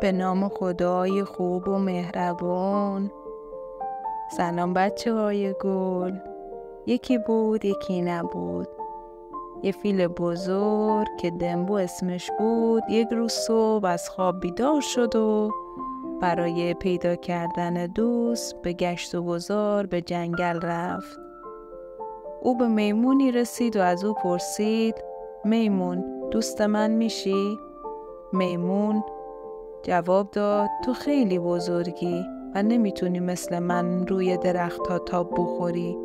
به نام خدای خوب و مهربان. سلام بچه های گل. یکی بود یکی نبود. یه فیل بزرگ که دمبو اسمش بود یک روز صبح از خواب بیدار شد و برای پیدا کردن دوست به گشت و گذار به جنگل رفت. او به میمونی رسید و از او پرسید: میمون، دوست من میشی؟ میمون جواب داد: تو خیلی بزرگی و نمیتونی مثل من روی درخت‌ها تاب بخوری،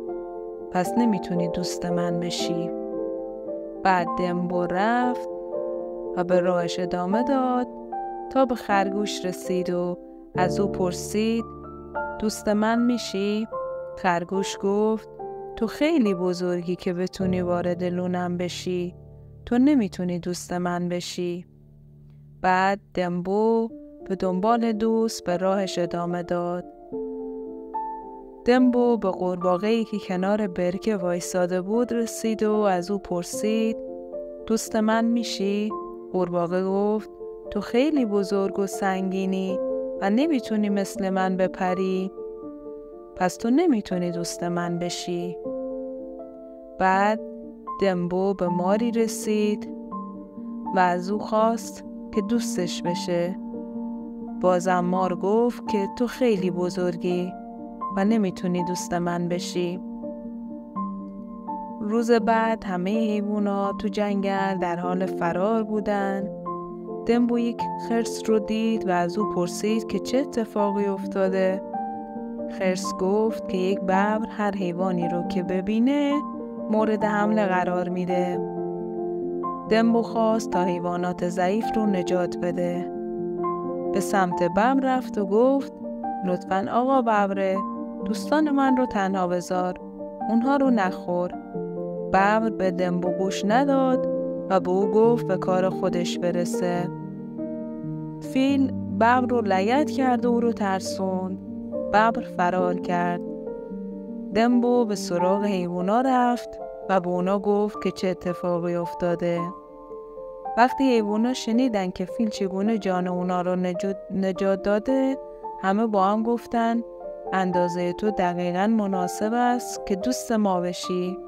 پس نمیتونی دوست من بشی. بعد دمبو رفت و به راهش ادامه داد تا به خرگوش رسید و از او پرسید: دوست من میشی؟ خرگوش گفت: تو خیلی بزرگی که بتونی وارد لونم بشی، تو نمیتونی دوست من بشی. بعد دمبو به دنبال دوست به راهش ادامه داد. دمبو به قورباغه‌ای که کنار برکه وایساده بود رسید و از او پرسید: دوست من میشی؟ قورباغه گفت: تو خیلی بزرگ و سنگینی و نمیتونی مثل من بپری، پس تو نمیتونی دوست من بشی. بعد دمبو به ماری رسید و از او خواست که دوستش بشه. بازم مار گفت که تو خیلی بزرگی و نمیتونی دوست من بشی. روز بعد همه حیوونا تو جنگل در حال فرار بودن. دمبو یک خرس رو دید و از او پرسید که چه اتفاقی افتاده. خرس گفت که یک ببر هر حیوانی رو که ببینه مورد حمله قرار میده. دمبو خواست تا حیوانات ضعیف رو نجات بده. به سمت ببر رفت و گفت: لطفاً آقا ببره، دوستان من رو تنها بذار، اونها رو نخور. ببر به دمبو گوش نداد و به او گفت به کار خودش برسه. فیل ببر رو لگد کرد و او رو ترسوند. ببر فرار کرد. دمبو به سراغ حیوونا رفت و به اونا گفت که چه اتفاقی افتاده. وقتی حیوونا شنیدن که فیل چگونه جان اونا رو نجات داده، همه با هم گفتن: اندازه تو دقیقاً مناسب است که دوست ما بشی.